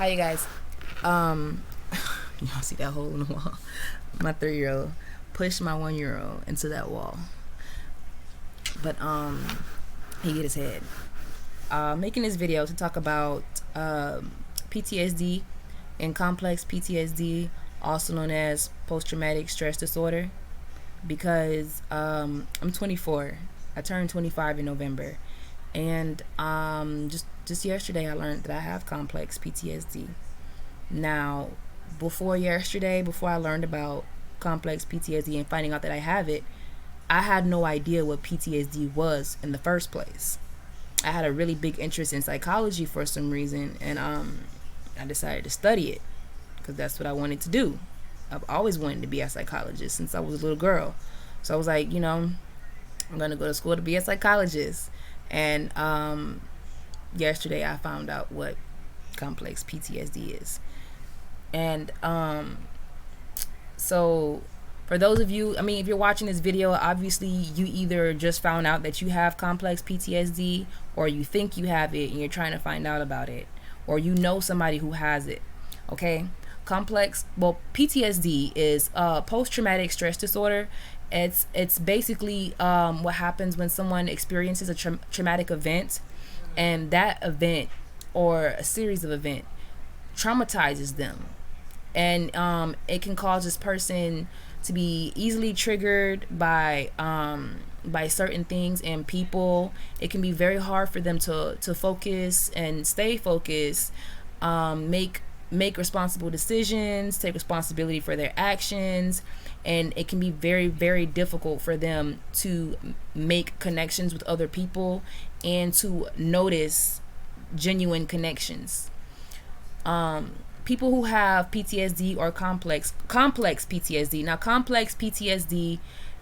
Hi, you guys. Um, y'all see that hole in the wall? My 3-year-old pushed my 1-year-old into that wall, but he hit his head. Making this video to talk about PTSD and complex PTSD, also known as post-traumatic stress disorder, because I'm 24. I turned 25 in November, and just yesterday I learned that I have complex PTSD. Now, before yesterday, before I learned about complex PTSD and finding out that I have it, I had no idea what PTSD was in the first place. I had a really big interest in psychology for some reason, and I decided to study it because that's what I wanted to do. I've always wanted to be a psychologist since I was a little girl. So I was like, I'm going to go to school to be a psychologist. And yesterday I found out what complex PTSD is. And so for those of you, if you're watching this video, obviously you either just found out that you have complex PTSD, or you think you have it and you're trying to find out about it, or you know somebody who has it. Okay? PTSD is post-traumatic stress disorder. It's basically what happens when someone experiences a traumatic event, and that event or a series of events traumatizes them, and it can cause this person to be easily triggered by certain things and people. It can be very hard for them to focus and stay focused, make responsible decisions, take responsibility for their actions, and it can be very, very difficult for them to make connections with other people and to notice genuine connections. People who have PTSD or complex PTSD. Now, complex PTSD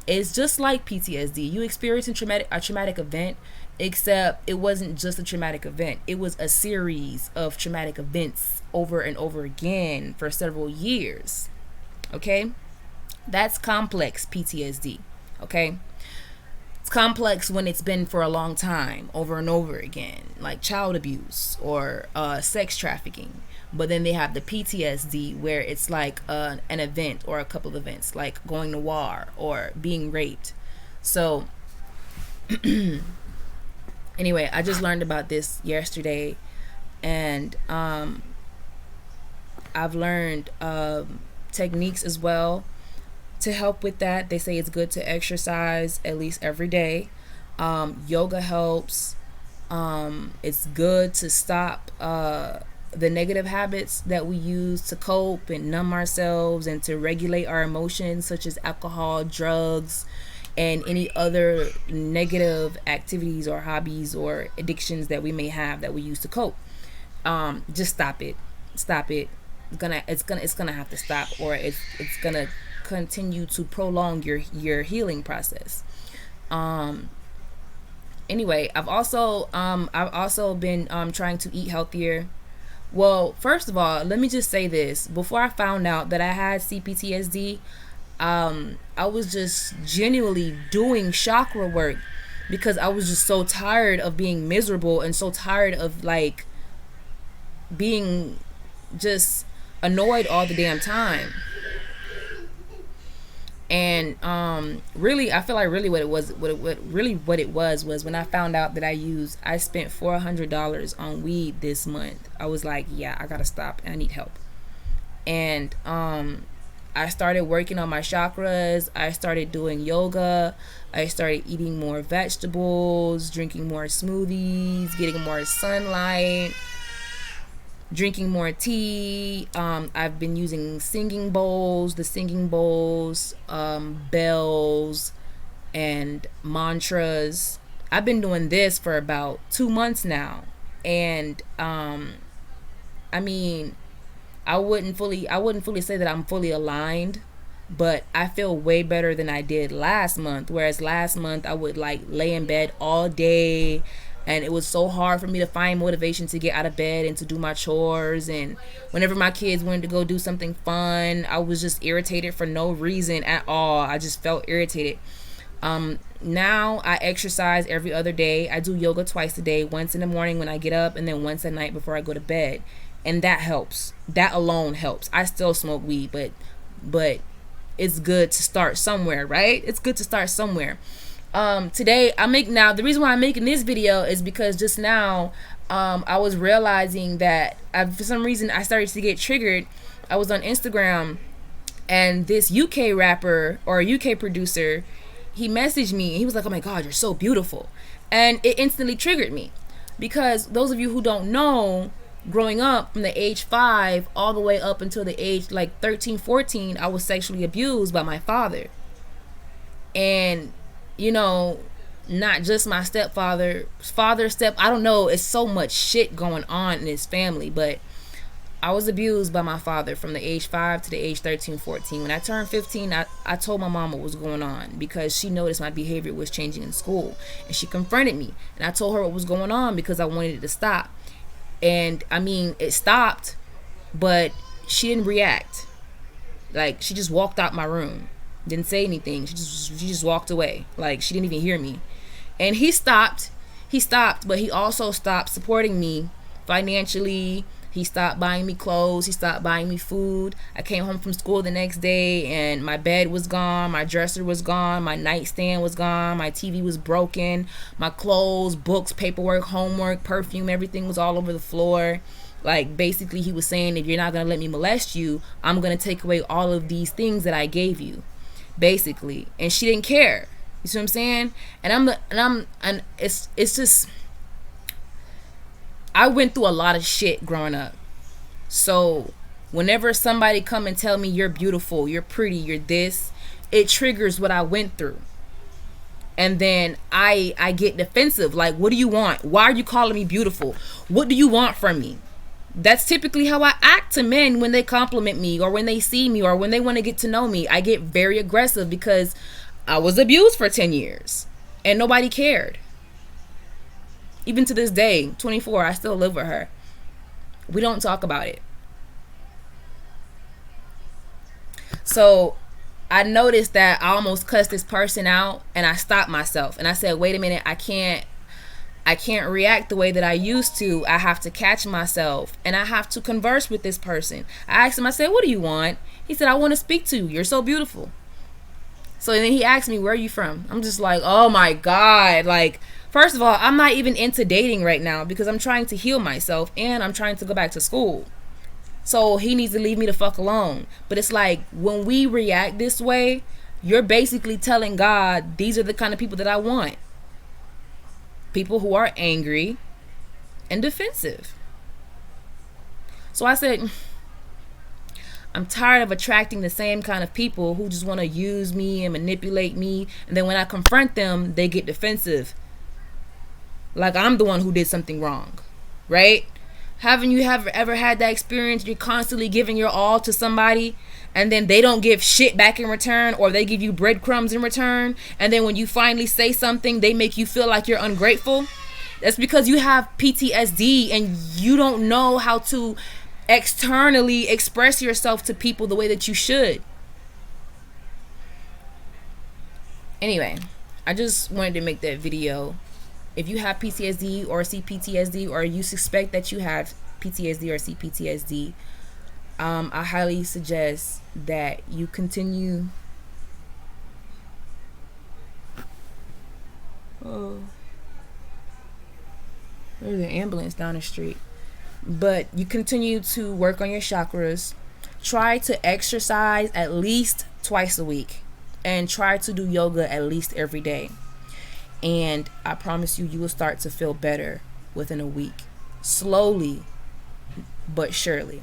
is just like PTSD. You experience a traumatic event, except it wasn't just a traumatic event. It was a series of traumatic events over and over again for several years. Okay? That's complex PTSD. Okay? It's complex when it's been for a long time, over and over again, like child abuse or sex trafficking. But then they have the PTSD, where it's like an event or a couple of events, like going to war or being raped. So anyway, I just learned about this yesterday, and I've learned techniques as well to help with that. They say it's good to exercise at least every day. Yoga helps. It's good to stop the negative habits that we use to cope and numb ourselves and to regulate our emotions, such as alcohol, drugs, and any other negative activities or hobbies or addictions that we may have that we use to cope. Just stop it. It's gonna have to stop, or it's gonna continue to prolong your healing process. Anyway, I've also been trying to eat healthier. Well, first of all, let me just say this. Before I found out that I had CPTSD, I was just genuinely doing chakra work because I was just so tired of being miserable and so tired of like being just annoyed all the damn time. And really, I feel like really what it was was when I found out that I spent $400 on weed this month. I was like, yeah, I gotta stop. I need help. And I started working on my chakras. I started doing yoga. I started eating more vegetables, drinking more smoothies, getting more sunlight, drinking more tea. I've been using the singing bowls, bells, and mantras. I've been doing this for about 2 months now, and I wouldn't fully say that I'm fully aligned, but I feel way better than I did last month. Whereas last month I would like lay in bed all day, and it was so hard for me to find motivation to get out of bed and to do my chores. And whenever my kids wanted to go do something fun, I was just irritated for no reason at all. I just felt irritated. now I exercise every other day. I do yoga twice a day, once in the morning when I get up, and then once at night before I go to bed. And that helps. That alone helps. I still smoke weed, but it's good to start somewhere, right? It's good to start somewhere. Today the reason why I'm making this video is because just now I was realizing that for some reason I started to get triggered. I was on Instagram, and this UK rapper or UK producer, he messaged me and he was like, "Oh my God, you're so beautiful." And it instantly triggered me, because those of you who don't know, growing up from the age 5 all the way up until the age like 13, 14, I was sexually abused by my father. And you know, not just my stepfather, I don't know, it's so much shit going on in his family, but I was abused by my father from the age 5 to the age 13, 14. When I turned 15, I told my mom what was going on, because she noticed my behavior was changing in school, and she confronted me, and I told her what was going on because I wanted it to stop. And I mean, it stopped, but she didn't react. Like, she just walked out my room, didn't say anything. She just walked away, like she didn't even hear me. And he stopped, but he also stopped supporting me financially. He stopped buying me clothes. He stopped buying me food. I came home from school the next day and my bed was gone. My dresser was gone. My nightstand was gone. My TV was broken. My clothes, books, paperwork, homework, perfume, everything was all over the floor. Like, basically he was saying, if you're not going to let me molest you, I'm going to take away all of these things that I gave you, basically. And she didn't care. You see what I'm saying? And it's just, I went through a lot of shit growing up. So whenever somebody come and tell me you're beautiful, you're pretty, you're this, it triggers what I went through. And then I get defensive. Like, what do you want? Why are you calling me beautiful? What do you want from me? That's typically how I act to men when they compliment me or when they see me or when they want to get to know me. I get very aggressive because I was abused for 10 years and nobody cared. Even to this day, 24, I still live with her. We don't talk about it. So I noticed that I almost cussed this person out, and I stopped myself and I said, wait a minute, I can't react the way that I used to. I have to catch myself and I have to converse with this person. I asked him, I said, what do you want? He said, I want to speak to you. You're so beautiful. So then he asked me, where are you from? I'm just like, oh my God. Like, first of all, I'm not even into dating right now because I'm trying to heal myself and I'm trying to go back to school. So he needs to leave me the fuck alone. But it's like, when we react this way, you're basically telling God, these are the kind of people that I want. People who are angry and defensive. So I said, I'm tired of attracting the same kind of people who just want to use me and manipulate me. And then when I confront them, they get defensive. Like I'm the one who did something wrong, right? Haven't you ever had that experience? You're constantly giving your all to somebody and then they don't give shit back in return, or they give you breadcrumbs in return. And then when you finally say something, they make you feel like you're ungrateful. That's because you have PTSD and you don't know how to externally express yourself to people the way that you should. Anyway, I just wanted to make that video. If you have PTSD or CPTSD, or you suspect that you have PTSD or CPTSD, I highly suggest that you continue. Oh, there's an ambulance down the street. But you continue to work on your chakras. Try to exercise at least twice a week, and try to do yoga at least every day. And I promise you, you will start to feel better within a week. Slowly but surely.